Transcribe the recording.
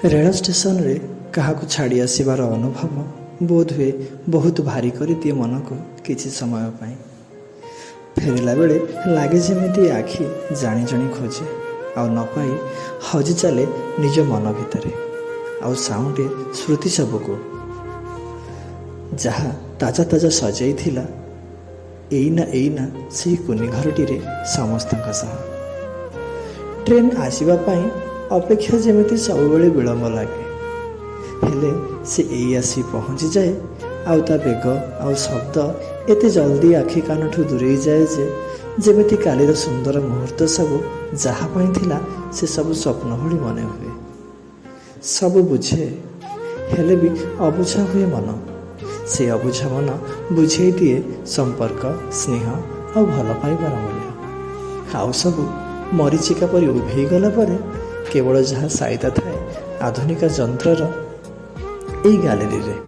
Rail station रे काहाकु छाड़ी आसबार अनुभव बोध हुए बहुत भारी कर दिए मन को किसी समय पाई। फेरला बेले लगे जमी आखि जाणी जाणी खोजे आउ न पाई हजि चले निज मन भितर आउ साउंडे स्मृति सबको जहा ताजा ताजा सजाई थिला एईना से कुनी घरटी समस्त ट्रेन आसवा अपेक्षा जमी सब विलंब लगे हेले से आसी पहुँची जाए आउ ता बेग आउ शब्द एते जल्दी आखि कान ठू दूरे जाए जे जमी कालीर सुंदर मुहूर्त सब जहाँ थिला से सब स्वप्न भली मन हुए। सब बुझे हेले भी अबुझा हुए मन। से अबुझा मन बुझे दिए संपर्क स्नेह और भल पाइबार मूल्य। आउ सब मरीचिका परी उभे गला परे केवल जहाँ साइता थाए आधुनिक जंत्रर एई गैलेरी रे।